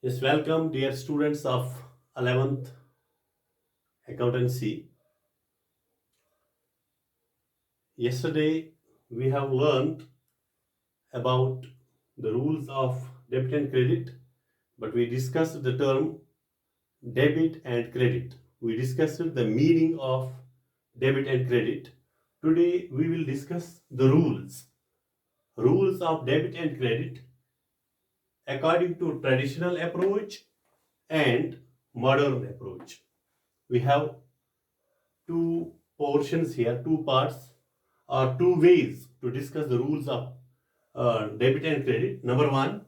Yes, welcome, dear students of 11th Accountancy. Yesterday, we have learned about the rules of debit and credit, but we discussed the term debit and credit. We discussed the meaning of debit and credit. Today, we will discuss the rules of debit and credit according to traditional approach and modern approach. We have two portions here, two parts, or two ways to discuss the rules of debit and credit. Number one,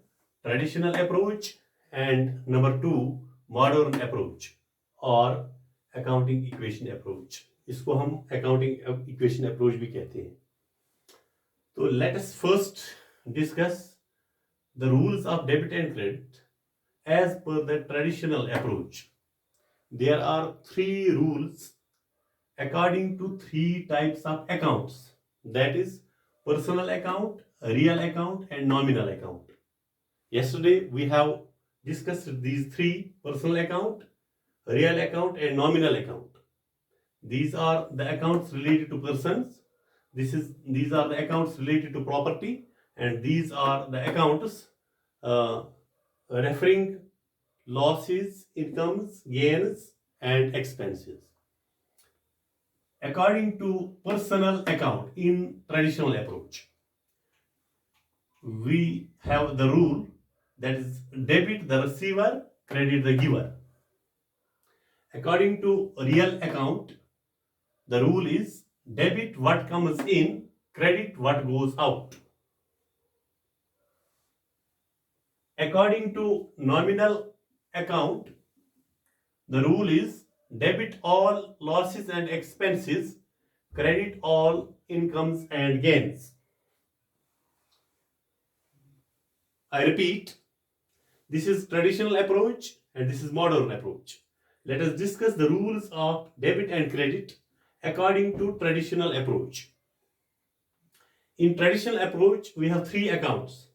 traditional approach, and number two, modern approach or accounting equation approach. इसको हम accounting equation approach भी कहते हैं. So let us first discuss the rules of debit and credit as per the traditional approach. There are three rules according to three types of accounts, that is personal account, real account and nominal account. Yesterday we have discussed these three: personal account, real account and nominal account. These are the accounts related to persons, these are the accounts related to property, and these are the accounts referring losses, incomes, gains and expenses. According to personal account in traditional approach, we have the rule that is debit the receiver, credit the giver. According to real account, the rule is debit what comes in, credit what goes out. According to nominal account, the rule is debit all losses and expenses, credit all incomes and gains. I repeat, this is traditional approach and this is modern approach. Let us discuss the rules of debit and credit according to traditional approach. In traditional approach, we have three accounts.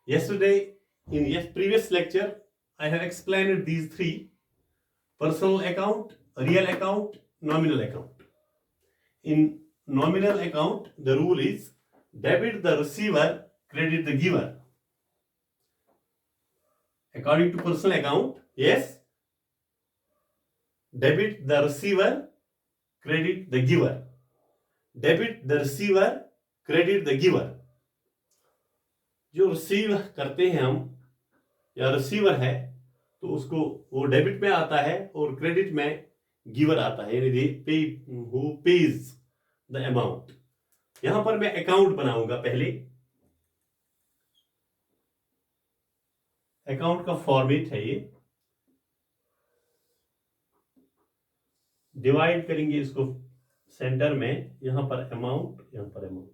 Yesterday, in previous lecture, I have explained these three: personal account, real account, nominal account. In nominal account, the rule is debit the receiver, credit the giver. According to personal account, yes, debit the receiver, credit the giver. Debit the receiver, credit the giver. जो receive करते हैं हम या receiver है, तो उसको वो debit में आता है और क्रेडिट में गिवर आता है, यानी पे हु पेज द अमाउंट. यहां पर मैं अकाउंट बनाऊंगा. पहले अकाउंट का फॉर्मेट है ये. डिवाइड करेंगे इसको सेंटर में, यहां पर अमाउंट, यहां पर amount.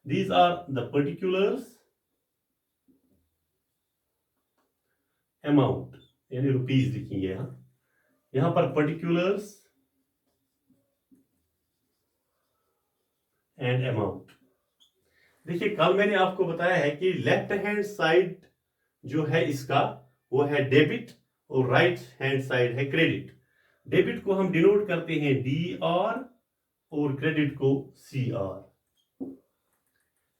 These are the particulars amount, यानी रुपीज लिखेंगे यहां पर पर्टिकुलर्स एंड अमाउंट. देखिए, कल मैंने आपको बताया है कि लेफ्ट हैंड साइड जो है इसका वो है डेबिट और राइट हैंड साइड है क्रेडिट. डेबिट को हम डिनोट करते हैं DR और क्रेडिट को CR.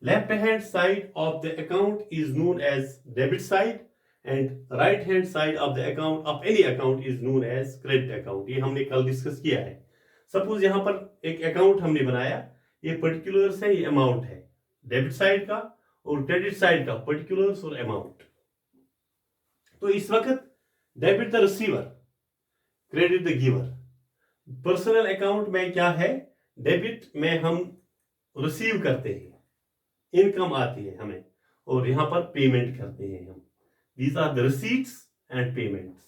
Left hand side of the account is known as debit side and right hand side of the account of any account is known as credit account. ये हमने कल discuss किया है. Suppose यहां पर एक अकाउंट हमने बनाया, ये पर्टिकुलर्स है, ये अमाउंट है, डेबिट साइड का, और क्रेडिट साइड का पर्टिकुलर्स और अमाउंट. तो इस वक्त debit the receiver, credit the giver. Personal account में क्या है, डेबिट में हम रिसीव करते हैं, इनकम आती है हमें, और यहां पर पेमेंट करते हैं हम. These are the receipts and payments.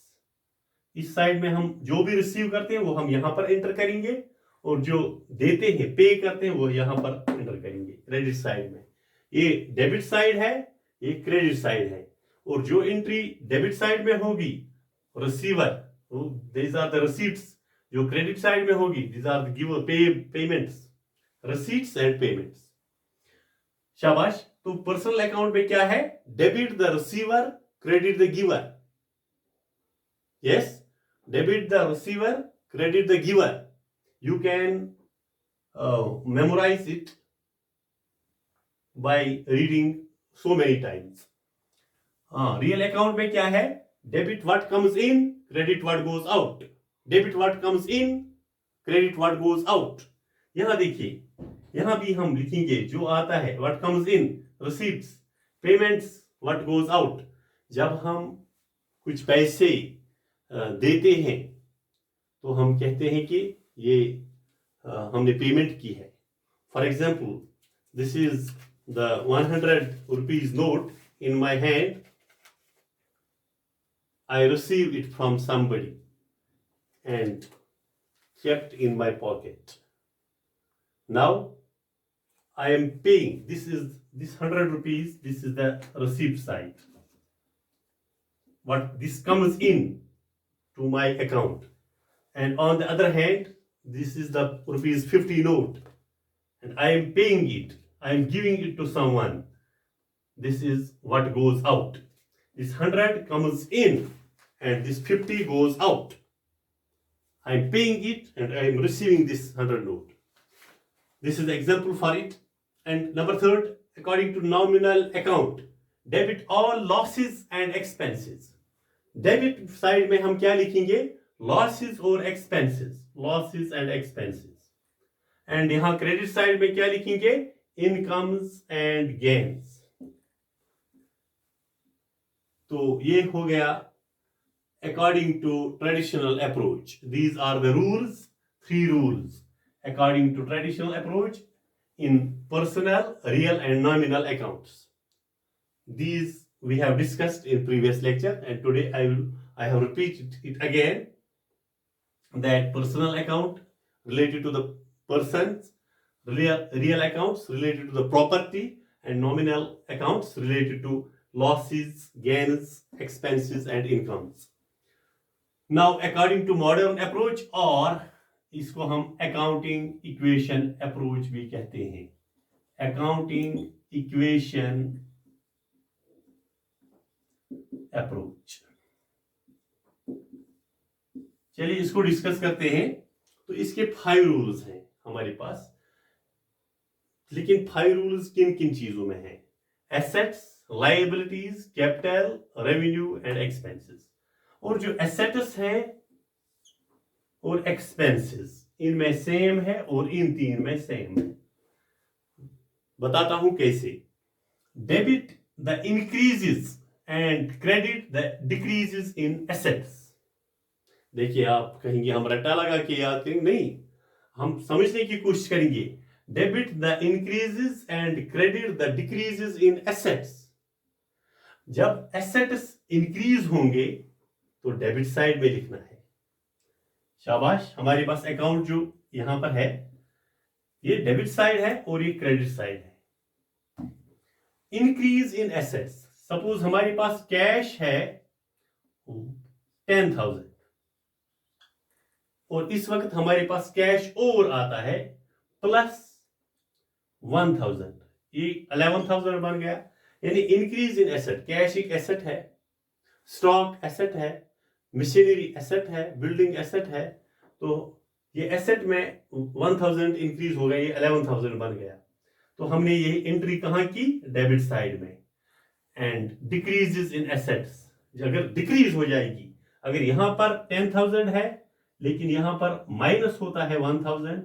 इस साइड में हम जो भी रिसीव करते हैं वो हम यहां पर एंटर करेंगे, और जो देते हैं, पे करते हैं, वो यहां पर एंटर करेंगे क्रेडिट साइड में. ये डेबिट साइड है, ये क्रेडिट साइड है, और जो एंट्री डेबिट साइड में होगी receiver, these are the receipts. जो क्रेडिट साइड में होगी, these are the giver payments, receipts and payments. शाबाश. तो पर्सनल अकाउंट में क्या है, debit the receiver, credit the giver. Yes, debit the receiver, credit the giver. You can memorize it by reading so many times. Real account में क्या है? Debit what comes in, credit what goes out. Debit what comes in, credit what goes out. यहां देखिए, यहां भी हम लिखेंगे जो आता है what comes in, receipts, payments, what goes out. जब हम कुछ पैसे देते हैं तो हम कहते हैं कि ये हमने पेमेंट की है. For example, this is the 100 rupees note in my hand. I received it from somebody and kept in my pocket. Now I am paying. This 100 rupees. This is the receipt side. What this comes in to my account, and on the other hand, this is the rupees 50 note, and I am paying it. I am giving it to someone. This is what goes out. This 100 comes in and this 50 goes out. I am paying it and I am receiving this 100 note. This is the example for it. And number third, according to nominal account, debit all losses and expenses. Debit side में हम क्या लिखेंगे? Losses और expenses. Losses and expenses. And यहाँ credit side में क्या लिखेंगे? Incomes and gains. तो ये हो गया according to traditional approach. These are the rules, 3 rules according to traditional approach in personal, real and nominal accounts. These we have discussed in previous lecture, and today I have repeated it again, that personal account related to the persons, real accounts related to the property, and nominal accounts related to losses, gains, expenses and incomes. Now according to modern approach, और इसको हम accounting equation approach भी कहते हैं. Accounting equation approach. चलिए इसको discuss करते हैं. तो इसके 5 रूल्स हैं हमारे पास. लेकिन 5 रूल्स किन किन चीजों में हैं? Assets, liabilities, capital, revenue and expenses. और जो एसेट्स हैं और एक्सपेंसेस, इनमें सेम है और इन 3 में सेम है. बताता हूं कैसे. Debit the increases and credit the decreases in assets. देखिए, आप कहेंगे हम रट्टा लगा के याद करेंगे. नहीं, हम समझने की कोशिश करेंगे. Debit the increases and credit the decreases in assets. जब एसेट्स इंक्रीज होंगे तो डेबिट साइड में लिखना है. शाबाश, हमारे पास अकाउंट जो यहां पर है ये डेबिट साइड है और ये क्रेडिट साइड है. Increase in assets. सपोज हमारे पास कैश है 10,000 और इस वक्त हमारे पास कैश और आता है प्लस 1,000. ये 11,000 बन गया. यानी इंक्रीज इन एसेट. कैश एक एसेट है, स्टॉक एसेट है, मशीनरी एसेट है, बिल्डिंग एसेट है. तो ये एसेट में 1,000 इंक्रीज हो गया, ये 11,000 बन गया. तो हमने ये एंट्री कहां की? डेबिट साइड में. And decreases in assets. अगर डिक्रीज हो जाएगी, अगर यहां पर 10,000 है लेकिन यहां पर माइनस होता है 1,000,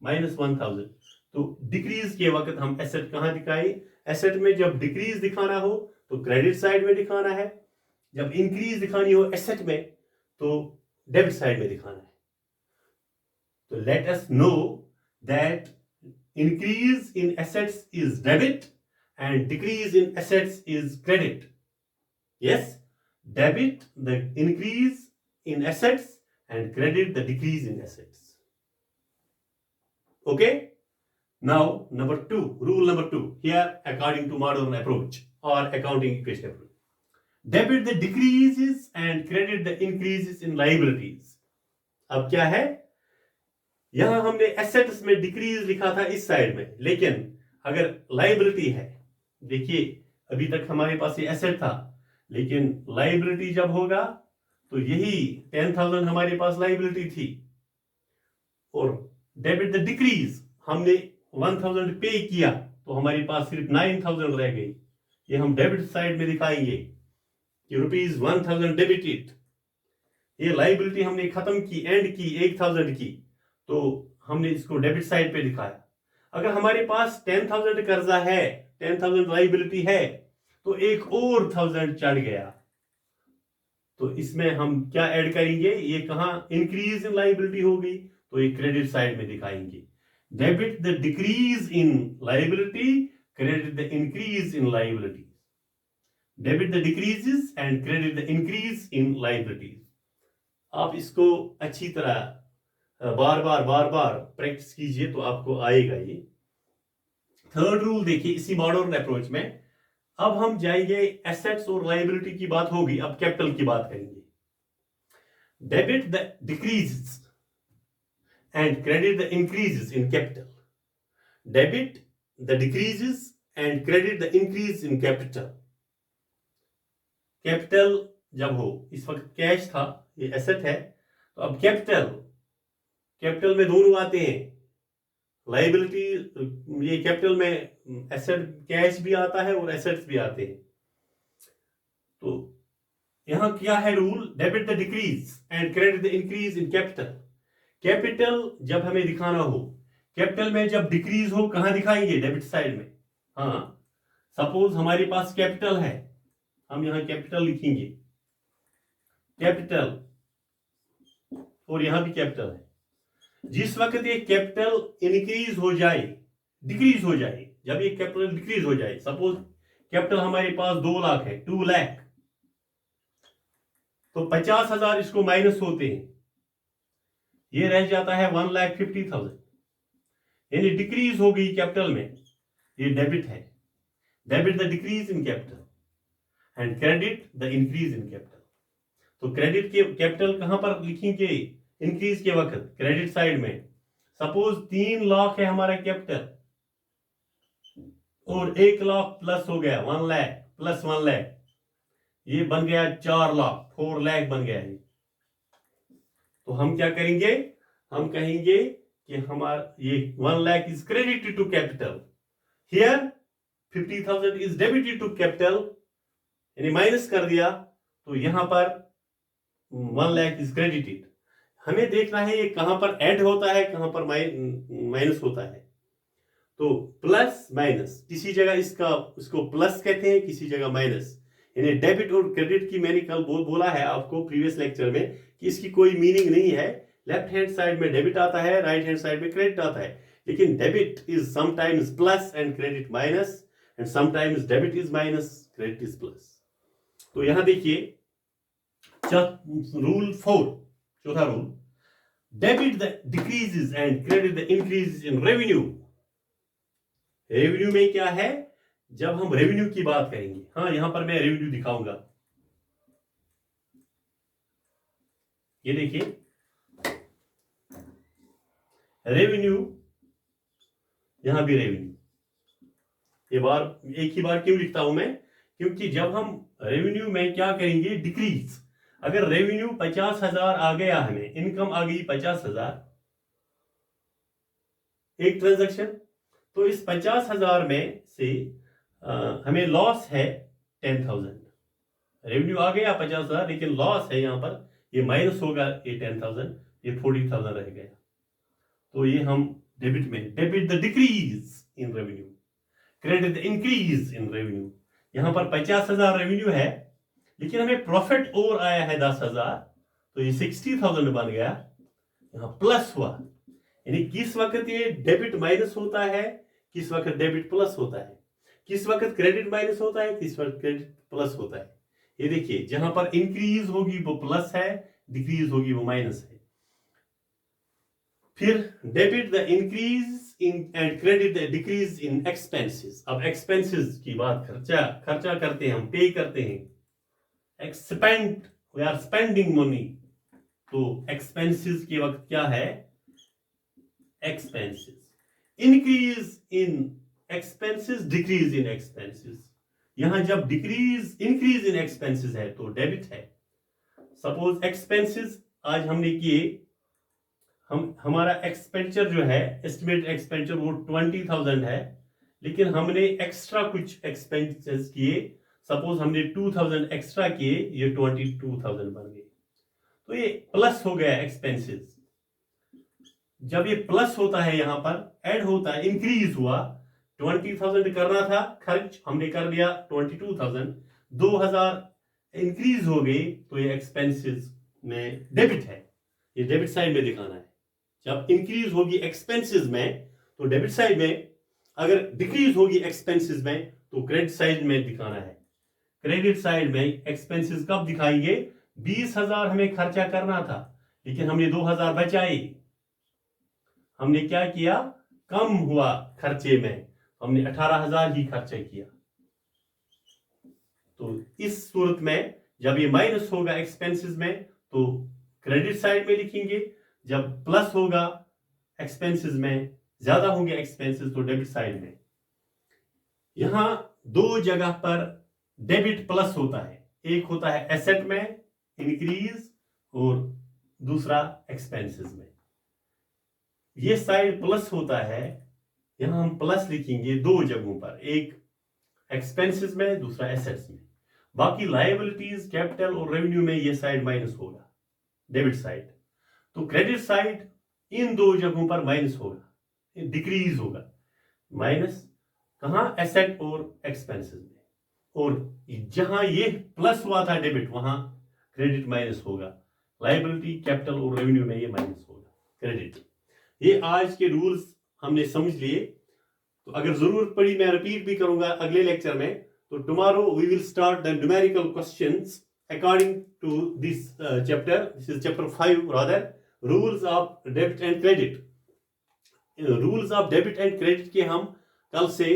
-1,000, तो डिक्रीज के वक्त हम एसेट कहां दिखाए? एसेट में जब डिक्रीज दिखाना हो तो क्रेडिट साइड में दिखाना है. जब इंक्रीज दिखानी हो एसेट में तो डेबिट साइड में दिखाना है. तो let us know that increase in assets is debit and decrease in assets is credit. Yes, debit the increase in assets and credit the decrease in assets. Okay, now number 2, rule number 2 here according to modern approach or accounting equation approach. Debit the decreases and credit the increases in liabilities. अब क्या है? यहां हमने assets में decrease लिखा था इस side में, लेकिन अगर liability है, देखिए अभी तक हमारे पास ये एसेट था, लेकिन लायबिलिटी जब होगा तो यही 10,000 हमारे पास लाइबिलिटी थी। और डेबिट द डिक्रीज, हमने 1,000 पे किया तो हमारे पास सिर्फ 9,000 रह गई। ये हम डेबिट साइड में दिखाएंगे कि ₹1,000 डेबिटेड। ये लाइबिलिटी हमने खत्म की, एंड की 1,000 की, तो हमने इसको डेबिट साइड पे दिखाया। अगर हमारे पास 10,000 कर्जा है, 10,000 लाइबिलिटी है, तो एक और 1,000 चढ़ गया, तो इसमें हम क्या ऐड करेंगे? ये कहां इंक्रीज इन लाइबिलिटी हो गई, तो ये क्रेडिट साइड में दिखाएंगे। Debit the decrease in liability, credit the increase in liability. Debit the decreases and credit the increase in liabilities. आप इसको अच्छी तरह बार बार प्रैक्टिस कीजिए तो आपको आएगा ये। थर्ड रूल देखिए इसी मॉडर्न अप्रोच में। अब हम जाएंगे एसेट्स और लायबिलिटी की बात होगी, अब कैपिटल की बात करेंगे। Debit the decreases and credit the increases in capital. Debit the decreases and credit the increase in capital. Capital जब हो, इस वक्त कैश था, ये एसेट है, तो अब कैपिटल में दोनों आते हैं। लाइबिलिटी, ये कैपिटल में एसेट कैश भी आता है और एसेट्स भी आते हैं। तो यहां क्या है rule? Debit the decrease and credit the increase in capital. Capital जब हमें दिखाना हो, कैपिटल में जब डिक्रीज हो, कहां दिखाएंगे? डेबिट साइड में। हाँ, सपोज हमारे पास कैपिटल है, हम यहां कैपिटल लिखेंगे, कैपिटल, और यहां भी कैपिटल है। जिस वक्त ये कैपिटल इंक्रीज हो जाए, डिक्रीज हो जाए, जब ये कैपिटल डिक्रीज हो जाए, सपोज कैपिटल हमारे पास 2 लाख है, 2 लाख, तो 50,000 इसको माइनस होते हैं, ये रह जाता है 1,50,000, यानी डिक्रीज हो गई कैपिटल में, ये डेबिट है। Debit the decrease in capital and credit the increase in capital. तो क्रेडिट के कैपिटल कहां पर लिखेंगे? इंक्रीज के वक्त क्रेडिट साइड में। सपोज 3 लाख है हमारा कैपिटल, और 1 लाख प्लस हो गया, 1 लाख प्लस 1 लाख, ये बन गया 4 लाख, 4 लाख बन गया ये। तो हम क्या करेंगे? हम कहेंगे कि हमारा ये 1 lakh is credited to capital, here 50,000 is debited to capital, यानी माइनस कर दिया, तो यहां पर 1 लाख इज क्रेडिटेड। हमें देखना है ये कहां पर ऐड होता है, कहां पर माइनस होता है। तो प्लस माइनस, किसी जगह इसको प्लस कहते हैं, किसी जगह माइनस। यानी डेबिट और क्रेडिट की मैंने कल बोला है आपको प्रीवियस लेक्चर में कि इसकी कोई मीनिंग नहीं है। लेफ्ट हैंड साइड में डेबिट आता है, राइट हैंड साइड में क्रेडिट आता है, लेकिन debit is sometimes plus and credit minus, and sometimes debit is minus, credit is plus. तो यहां देखिए रूल 4, चौथा rule, debit the decreases and credit the increases in revenue. Revenue में क्या है? जब हम रेवेन्यू की बात करेंगे, हाँ यहां पर मैं रेवेन्यू दिखाऊंगा, ये देखिए रेवेन्यू, यहां भी रेवेन्यू। ये बार एक ही बार क्यों लिखता हूं मैं? क्योंकि जब हम रेवेन्यू में क्या करेंगे? डिक्रीज। अगर रेवेन्यू 50,000 आ गया, हमें इनकम आ गई 50,000 एक ट्रांजैक्शन, तो इस 50,000 में से हमें लॉस है 10,000। रेवेन्यू आ गया 50,000, लेकिन लॉस है यहां पर, ये माइनस होगा ये 10,000, ये 40,000 रह गया। तो ये हम डेबिट में, debit the decrease in revenue, credit the increase in revenue. यहां पर 50,000 रेवेन्यू है, लेकिन हमें प्रॉफिट और आया है 10,000, तो ये 60,000 बन गया, यहां प्लस हुआ। यानी किस वक्त ये डेबिट माइनस होता है, किस वक्त डेबिट प्लस होता है, किस वक्त क्रेडिट माइनस होता है, किस वक्त क्रेडिट प्लस होता है। ये देखिए जहां पर इंक्रीज होगी वो प्लस है, डिक्रीज होगी वो माइनस है। फिर debit the increase in and credit the decrease in expenses. अब एक्सपेंसेस की बात, खर्चा करते हैं हम, पे करते हैं, expend, we are spending money. तो एक्सपेंसेस के वक्त क्या है? Expenses. Increase in expenses, decrease in expenses. यहां जब डिक्रीज, इंक्रीज इन एक्सपेंसेस है तो डेबिट है। सपोज एक्सपेंसेस आज हमने किए, हमारा एक्सपेंडिचर जो है, एस्टिमेटेड एक्सपेंडिचर वो 20,000 है, लेकिन हमने एक्स्ट्रा कुछ एक्सपेंसेस किए, सपोज हमने 2,000 एक्स्ट्रा किए, ये 22,000 बन गए, तो ये प्लस हो गया एक्सपेंसेस। जब ये प्लस होता है, यहां पर ऐड होता है, इंक्रीज हुआ, 20,000 करना था खर्च, हमने कर दिया 22,000, 2,000 इंक्रीज हो गई, तो ये एक्सपेंसेस में डेबिट है, ये डेबिट साइड में दिखाना है। जब इंक्रीज होगी एक्सपेंसेस में तो डेबिट साइड में, अगर डिक्रीज होगी एक्सपेंसेस में तो क्रेडिट साइड में दिखाना है। क्रेडिट साइड में एक्सपेंसेस कब दिखाएंगे? 20,000 हमें खर्चा करना था, लेकिन हमने 2,000 बचाए। हमने क्या किया? कम हुआ खर्चे में, हमने 18,000 ही खर्चा किया। तो इस सूरत में जब ये माइनस होगा एक्सपेंसेस में तो क्रेडिट साइड में लिखेंगे, जब प्लस होगा एक्सपेंसेस में, ज्यादा होंगे एक्सपेंसेस, तो डेबिट साइड में। यहां दो जगह पर डेबिट प्लस होता है, एक होता है एसेट में इंक्रीज और दूसरा एक्सपेंसेस में। ये साइड प्लस होता है, यहां हम प्लस लिखेंगे दो जगहों पर, एक एक्सपेंसेस में, दूसरा एसेट्स में। बाकी लायबिलिटीज, कैपिटल और रेवेन्यू में ये साइड माइनस होगा, डेबिट साइड। तो क्रेडिट साइड इन दो जगहों पर माइनस होगा, डिक्रीज होगा। माइनस कहां? एसेट और एक्सपेंसेस में। और जहां ये प्लस हुआ था डेबिट, वहां क्रेडिट माइनस होगा। लायबिलिटी, कैपिटल और रेवेन्यू में ये माइनस होगा, क्रेडिट। ये आज के रूल्स हमने समझ लिए। तो अगर जरूरत पड़ी मैं रिपीट भी करूंगा अगले लेक्चर में। तो tomorrow we will start the numerical questions according to this chapter. This is chapter 5 rather, rules of debit and credit. Rules of debit and credit के हम कल से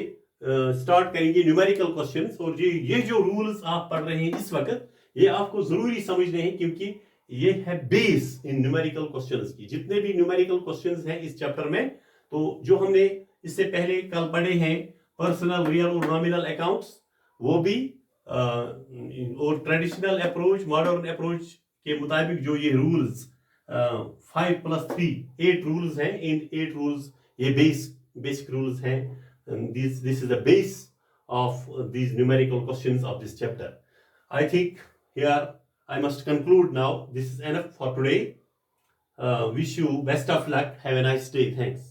स्टार्ट करेंगे न्यूमेरिकल क्वेश्चंस। और ये जो रूल्स आप पढ़ रहे हैं इस वक्त, ये आपको जरूरी समझने हैं, क्योंकि ये है बेस इन न्यूमेरिकल क्वेश्चंस की। जितने भी न्यूमेरिकल क्वेश्चंस हैं इस चैप्टर में, तो जो हमने इससे पहले कल पढ़े हैं, पर्सनल, रियल और नॉमिनल अकाउंट्स, वो भी और ट्रेडिशनल अप्रोच, मॉडर्न अप्रोच के मुताबिक जो ये रूल्स 5+3 8 रूल्स हैं, इन 8 रूल्स ये बेसिक रूल्स हैं। This is the base of these numerical questions of this chapter. I think here I must conclude now. This is enough for today. Wish you best of luck. Have a nice day. Thanks.